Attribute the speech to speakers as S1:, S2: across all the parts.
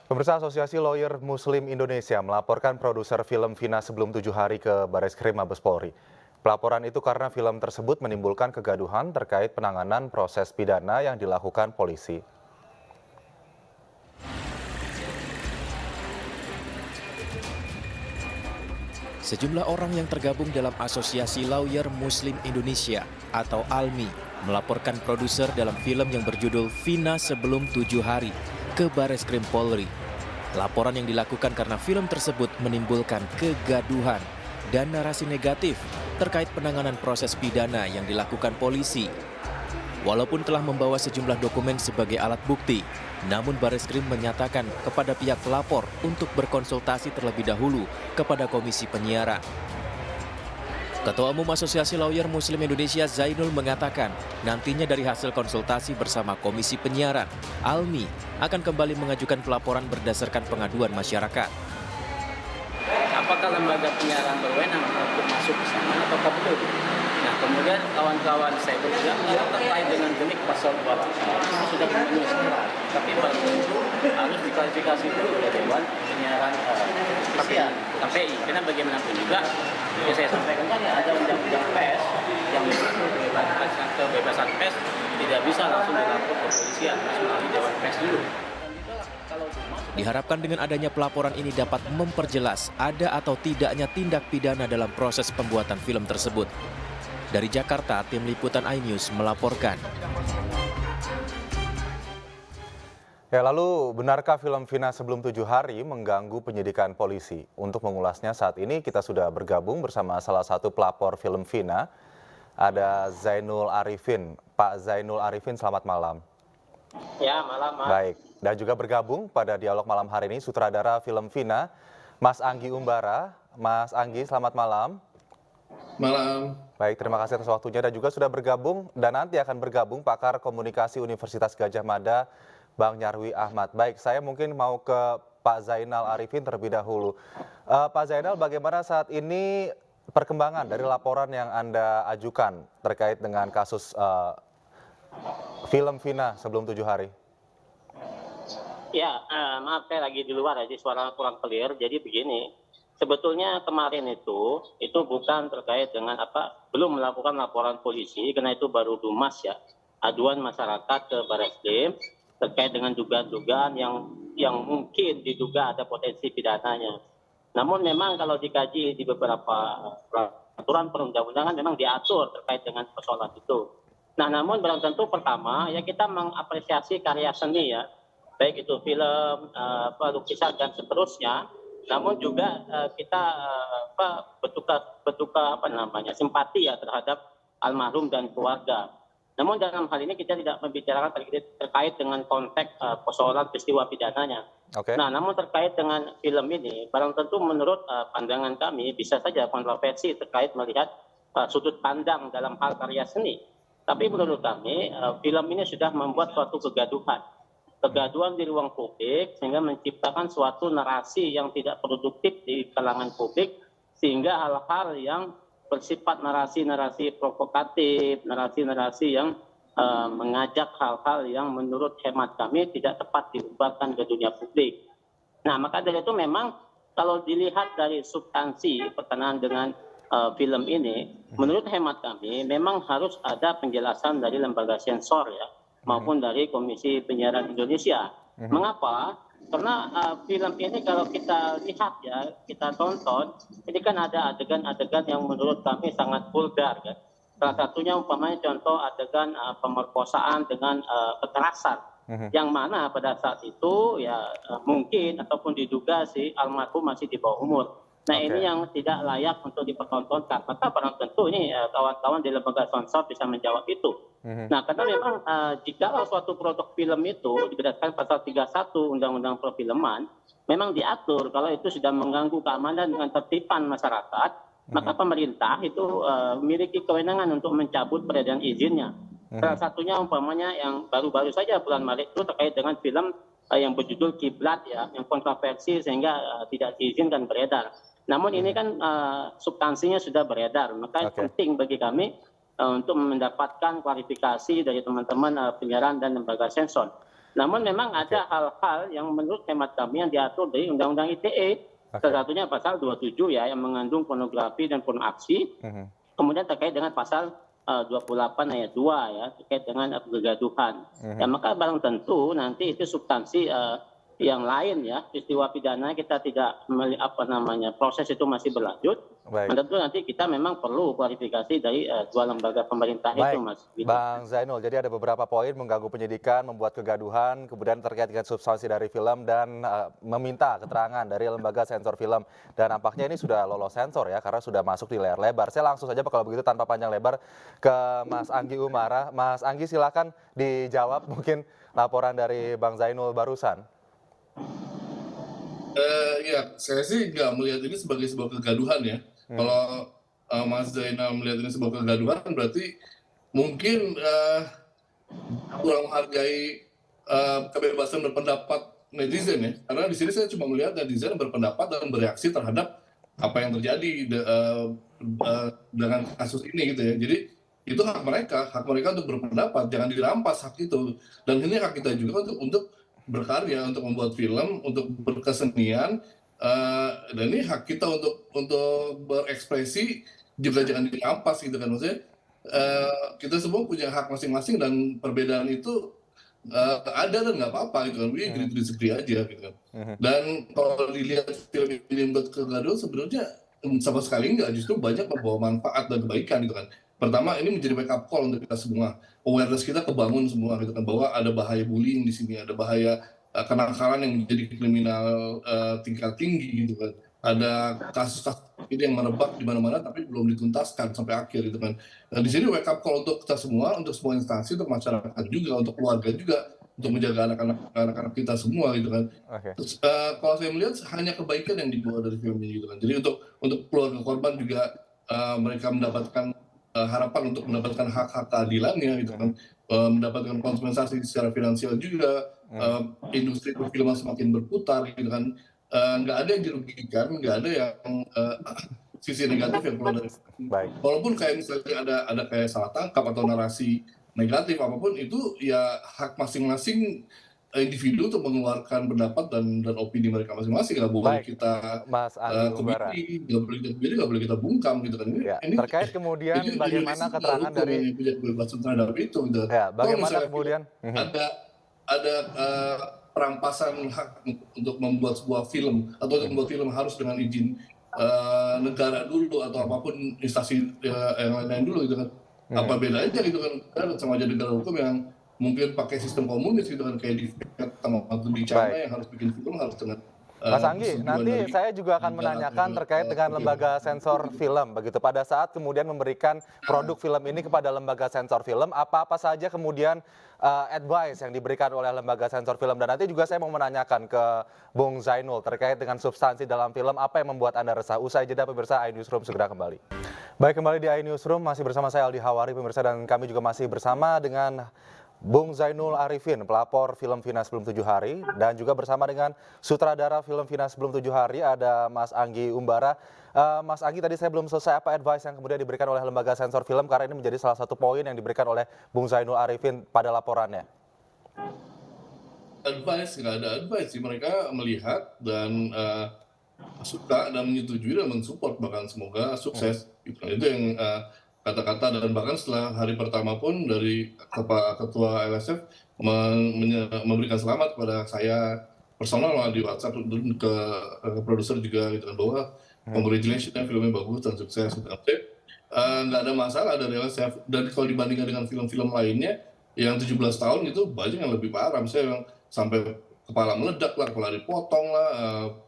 S1: Pemirsa Asosiasi Lawyer Muslim Indonesia melaporkan produser film Vina sebelum 7 hari ke Bareskrim Mabes Polri. Pelaporan itu karena film tersebut menimbulkan kegaduhan terkait penanganan proses pidana yang dilakukan polisi.
S2: Sejumlah orang yang tergabung dalam Asosiasi Lawyer Muslim Indonesia atau ALMI melaporkan produser dalam film yang berjudul Vina sebelum 7 hari ke Bareskrim Polri. Laporan yang dilakukan karena film tersebut menimbulkan kegaduhan dan narasi negatif terkait penanganan proses pidana yang dilakukan polisi. Walaupun telah membawa sejumlah dokumen sebagai alat bukti, namun Bareskrim menyatakan kepada pihak pelapor untuk berkonsultasi terlebih dahulu kepada Komisi Penyiaran. Ketua Umum Asosiasi Lawyer Muslim Indonesia Zainul mengatakan nantinya dari hasil konsultasi bersama Komisi Penyiaran, ALMI akan kembali mengajukan pelaporan berdasarkan pengaduan masyarakat.
S3: Apakah lembaga penyiaran berwenang untuk masuk ke sana atau belum? Nah, kemudian kawan-kawan saya berbilang terkait dengan delik pasal 28 sudah memenuhi syarat, tapi baru harus diklarifikasi dulu oleh Dewan Penyiaran KPI. Karena bagaimanapun juga, yang saya sampaikan kan ada undang-undang pers yang kebebasan pers tidak bisa langsung dilapor ke kepolisian, harus melalui Dewan Pers dulu.
S2: Diharapkan dengan adanya pelaporan ini dapat memperjelas ada atau tidaknya tindak pidana dalam proses pembuatan film tersebut. Dari Jakarta, tim liputan iNews melaporkan.
S1: Ya, lalu benarkah film Vina sebelum 7 hari mengganggu penyidikan polisi? Untuk mengulasnya saat ini kita sudah bergabung bersama salah satu pelapor film Vina, ada Zainul Arifin. Pak Zainul Arifin, selamat malam.
S3: Ya, malam, Mas.
S1: Baik, dan juga bergabung pada dialog malam hari ini sutradara film Vina, Mas Anggi Umbara. Mas Anggi, selamat malam.
S4: Malam.
S1: Baik, terima kasih atas waktunya dan juga sudah bergabung dan nanti akan bergabung pakar komunikasi Universitas Gadjah Mada, Bang Nyarwi Ahmad. Baik, saya mungkin mau ke Pak Zainal Arifin terlebih dahulu. Pak Zainal, bagaimana saat ini perkembangan dari laporan yang Anda ajukan terkait dengan kasus film Vina sebelum 7 hari?
S3: Ya, maaf saya lagi di luar, jadi suara kurang clear. Jadi begini, sebetulnya kemarin itu bukan terkait dengan belum melakukan laporan polisi, karena itu baru dumas ya, aduan masyarakat ke Bareskrim terkait dengan dugaan-dugaan yang mungkin diduga ada potensi pidananya. Namun memang kalau dikaji di beberapa peraturan perundang-undangan memang diatur terkait dengan persoalan itu. Nah, namun belum tentu pertama ya kita mengapresiasi karya seni ya, baik itu film, lukisan dan seterusnya. Namun juga kita bertukar simpati ya terhadap almarhum dan keluarga. Namun dalam hal ini kita tidak membicarakan terkait dengan konteks persoalan peristiwa pidananya.
S1: Okay.
S3: Nah, namun terkait dengan film ini, barang tentu menurut pandangan kami bisa saja kontroversi terkait melihat sudut pandang dalam hal karya seni. Tapi menurut kami film ini sudah membuat suatu kegaduhan di ruang publik sehingga menciptakan suatu narasi yang tidak produktif di kalangan publik, sehingga hal-hal yang bersifat narasi-narasi provokatif, narasi-narasi yang mengajak hal-hal yang menurut hemat kami tidak tepat diubarkan ke dunia publik. Nah, maka dari itu memang kalau dilihat dari substansi berkenaan dengan film ini, menurut hemat kami memang harus ada penjelasan dari lembaga sensor ya, maupun dari Komisi Penyiaran Indonesia. Mengapa? Karena film ini kalau kita lihat ya, kita tonton, ini kan ada adegan-adegan yang menurut kami sangat vulgar kan. Salah satunya umpamanya contoh adegan pemerkosaan dengan kekerasan, yang mana pada saat itu ya mungkin ataupun diduga si almarhum masih di bawah umur. Nah, ini yang tidak layak untuk dipertontonkan. Maka barang tentu ini kawan-kawan di lembaga sensor bisa menjawab itu. Nah, karena memang jika suatu produk film itu berdasarkan pasal 31 Undang-Undang Perfilman, memang diatur kalau itu sudah mengganggu keamanan dan ketertiban masyarakat, maka pemerintah itu memiliki kewenangan untuk mencabut peredaran izinnya. Salah satunya umpamanya yang baru-baru saja bulan Maret itu terkait dengan film yang berjudul Kiblat ya, yang kontroversi sehingga tidak diizinkan beredar. Namun ini kan substansinya sudah beredar, maka penting bagi kami untuk mendapatkan klarifikasi dari teman-teman penyiaran dan lembaga sensor. Namun memang ada hal-hal yang menurut hemat kami yang diatur dari Undang-Undang ITE. Salah satunya pasal 27 ya, yang mengandung pornografi dan porno aksi. Kemudian terkait dengan pasal 28 ayat 2 ya, terkait dengan kegaduhan. Ya, maka barang tentu nanti itu substansi yang lain ya, peristiwa pidana kita tidak proses itu masih berlanjut. Tentu nanti kita memang perlu klarifikasi dari dua lembaga pemerintah itu, Mas. Gitu.
S1: Bang Zainul, jadi ada beberapa poin mengganggu penyidikan, membuat kegaduhan, kemudian terkait dengan substansi dari film dan meminta keterangan dari lembaga sensor film. Dan nampaknya ini sudah lolos sensor ya, karena sudah masuk di layar lebar. Saya langsung saja kalau begitu tanpa panjang lebar ke Mas Anggi Umara. Mas Anggi, silakan dijawab mungkin laporan dari Bang Zainul barusan.
S4: Ya, saya sih nggak melihat ini sebagai sebuah kegaduhan ya. Kalau Mas Zainal melihat ini sebuah kegaduhan, berarti mungkin kurang menghargai kebebasan berpendapat netizen ya. Karena di sini saya cuma melihat netizen berpendapat dan bereaksi terhadap apa yang terjadi dengan kasus ini gitu ya. Jadi itu hak mereka untuk berpendapat, jangan dirampas hak itu. Dan ini hak kita juga untuk berkarya, untuk membuat film, untuk berkesenian, dan ini hak kita untuk berekspresi juga jangan dirampas gitu kan. Maksudnya kita semua punya hak masing-masing dan perbedaan itu ada dan nggak apa-apa gitu kan, agree aja gitu kan. Dan kalau dilihat film ini membuat kegaduhan sebenarnya sama sekali nggak, justru banyak membawa manfaat dan kebaikan gitu kan. Pertama, ini menjadi wake up call untuk kita semua. Awareness kita kebangun semua gitu kan, bahwa ada bahaya bullying di sini, ada bahaya kenakalan yang menjadi kriminal tingkat tinggi gitu kan. Ada kasus-kasus ini yang merebak di mana-mana tapi belum dituntaskan sampai akhir gitu kan. Nah, di sini wake up call untuk kita semua, untuk semua instansi, untuk masyarakat juga, untuk keluarga juga, untuk menjaga anak-anak kita semua gitu kan. Terus, kalau saya melihat hanya kebaikan yang dibawa dari film ini gitu kan. Jadi untuk keluarga korban juga mereka mendapatkan harapan untuk mendapatkan hak-hak keadilannya gitu kan, mendapatkan kompensasi secara finansial juga, industri perfilman semakin berputar gitu kan, nggak ada yang dirugikan, nggak ada yang sisi negatif yang keluar dari. Walaupun kayak misalnya ada kayak salah tangkap atau narasi negatif apapun, itu ya hak masing-masing individu untuk mengeluarkan pendapat dan opini mereka masing-masing. Nggak boleh kita nggak boleh kita bungkam gitu kan.
S1: Ini terkait kemudian bagaimana keterangan dari
S4: kebebasan terhadap itu gitu.
S1: Ya, bagaimana kemudian
S4: ada perampasan hak untuk membuat sebuah film atau untuk membuat film harus dengan izin negara dulu atau apapun instansi yang lain dulu gitu kan. Apa bedanya gitu kan sama aja negara hukum yang mungkin pakai sistem komunis gitu kan, kayak di Vietnam atau di China yang harus bikin film harus dengan
S1: Mas Anggi, nanti saya juga akan menanyakan terkait dengan lembaga sensor film begitu. Pada saat kemudian memberikan produk film ini kepada lembaga sensor film, apa-apa saja kemudian advice yang diberikan oleh lembaga sensor film. Dan nanti juga saya mau menanyakan ke Bung Zainul terkait dengan substansi dalam film, apa yang membuat Anda resah. Usai jeda pemirsa, iNewsroom segera kembali. Baik, kembali di iNewsroom, masih bersama saya Aldi Hawari pemirsa, dan kami juga masih bersama dengan Bung Zainul Arifin, pelapor film Vina Sebelum 7 Hari, dan juga bersama dengan sutradara film Vina Sebelum 7 Hari ada Mas Anggi Umbara. Mas Anggi, tadi saya belum selesai, apa advice yang kemudian diberikan oleh lembaga sensor film, karena ini menjadi salah satu poin yang diberikan oleh Bung Zainul Arifin pada laporannya.
S4: Advice, nggak ada advice sih, mereka melihat dan suka dan menyetujui dan mensupport, bahkan semoga sukses. Itu yang kata-kata, dan bahkan setelah hari pertama pun dari ketua LSF memberikan selamat kepada saya personal di WhatsApp dan ke produser juga gitu kan, bahwa congratulations, filmnya bagus dan sukses gitu. Nggak ada masalah dari LSF. Dan kalau dibandingkan dengan film-film lainnya yang 17 tahun itu banyak yang lebih parah, misalnya yang sampai kepala meledak lah, kepala dipotong lah,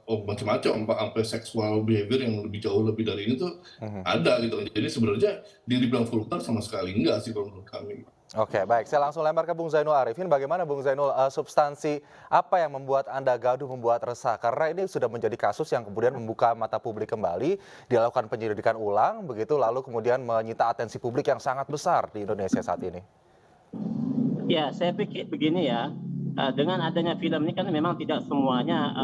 S4: macam-macam, sampai seksual behavior yang jauh lebih dari ini tuh ada gitu. Jadi sebenarnya dibilang vulgar sama sekali enggak sih kalau menurut kami.
S1: Oke, baik. Saya langsung lempar ke Bung Zainul Arifin. Bagaimana Bung Zainul, substansi apa yang membuat Anda gaduh, membuat resah? Karena ini sudah menjadi kasus yang kemudian membuka mata publik kembali, dilakukan penyelidikan ulang, begitu, lalu kemudian menyita atensi publik yang sangat besar di Indonesia saat ini.
S3: Ya, saya pikir begini ya. Dengan adanya film ini kan memang tidak semuanya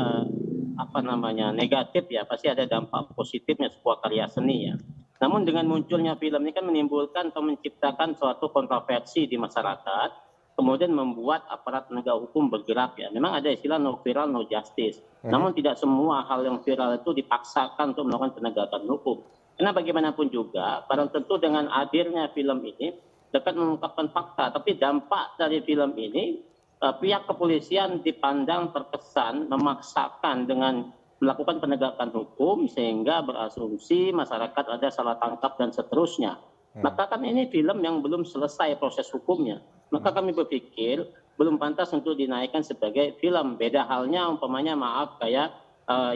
S3: negatif ya, pasti ada dampak positifnya sebuah karya seni ya. Namun dengan munculnya film ini kan menimbulkan atau menciptakan suatu kontroversi di masyarakat, kemudian membuat aparat penegak hukum bergerak ya. Memang ada istilah no viral no justice. Namun tidak semua hal yang viral itu dipaksakan untuk melakukan penegakan hukum. Karena bagaimanapun juga, barang tentu dengan hadirnya film ini dapat mengungkapkan fakta, tapi dampak dari film ini pihak kepolisian dipandang terkesan memaksakan dengan melakukan penegakan hukum sehingga berasumsi masyarakat ada salah tangkap dan seterusnya. Maka kan ini film yang belum selesai proses hukumnya. Maka kami berpikir belum pantas untuk dinaikkan sebagai film. Beda halnya umpamanya maaf kayak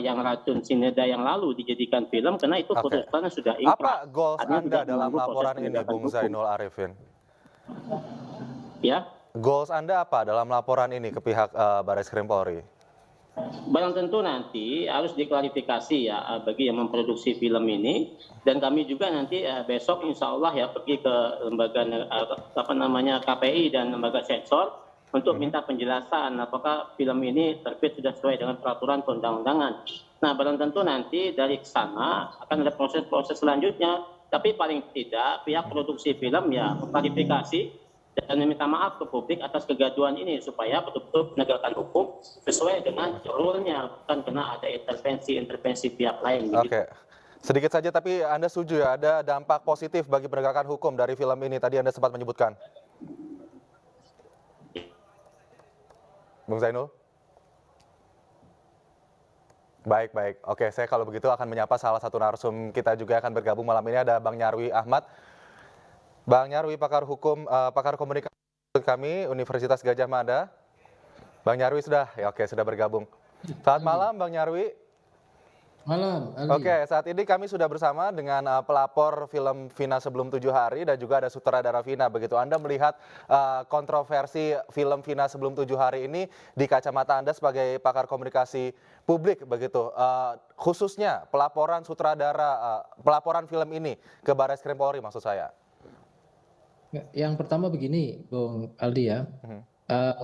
S3: yang Racun Cineda yang lalu dijadikan film karena itu proses hukumnya sudah ingkrah.
S1: Apa goals
S3: Artinya
S1: Anda
S3: tidak
S1: dalam
S3: mengganggu proses
S1: laporan ini,
S3: penegakan
S1: Bung
S3: hukum.
S1: Zainul Arifin?
S3: Ya.
S1: Goals Anda apa dalam laporan ini ke pihak Barreskrim Polri?
S3: Barang tentu nanti harus diklarifikasi ya bagi yang memproduksi film ini, dan kami juga nanti besok insya Allah ya pergi ke lembaga KPI dan lembaga sensor untuk minta penjelasan apakah film ini terbit sudah sesuai dengan peraturan perundang-undangan. Nah, barang tentu nanti dari sana akan ada proses-proses selanjutnya, tapi paling tidak pihak produksi film ya mengklarifikasi dan meminta maaf ke publik atas kegaduhan ini supaya betul-betul penegakan hukum sesuai dengan rule-nya, bukan kena ada intervensi pihak lain.
S1: Oke. Sedikit saja tapi Anda setuju ya ada dampak positif bagi penegakan hukum dari film ini tadi Anda sempat menyebutkan. Bung Zainul? Baik. Oke, saya kalau begitu akan menyapa salah satu narsum kita juga akan bergabung malam ini, ada Bang Nyarwi Ahmad. Bang Nyarwi, pakar hukum, pakar komunikasi kami Universitas Gadjah Mada. Bang Nyarwi sudah bergabung. Selamat malam Bang Nyarwi.
S5: Malam, Aldi.
S1: Oke, saat ini kami sudah bersama dengan pelapor film Vina Sebelum 7 Hari dan juga ada sutradara Vina. Begitu Anda melihat kontroversi film Vina Sebelum 7 Hari ini di kacamata Anda sebagai pakar komunikasi publik begitu. Khususnya pelaporan sutradara, pelaporan film ini ke Barreskrim Polri maksud saya.
S5: Yang pertama begini, Bung Aldi ya.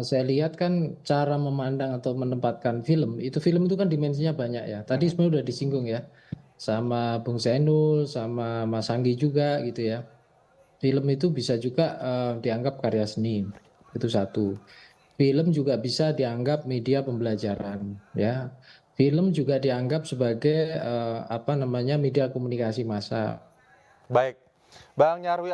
S5: Saya lihat kan cara memandang atau menempatkan film itu kan dimensinya banyak ya. Tadi sebenarnya udah disinggung ya sama Bung Zainul, sama Mas Anggi juga gitu ya. Film itu bisa juga dianggap karya seni, itu satu. Film juga bisa dianggap media pembelajaran ya. Film juga dianggap sebagai media komunikasi massa.
S1: Baik, Bang Nyarwi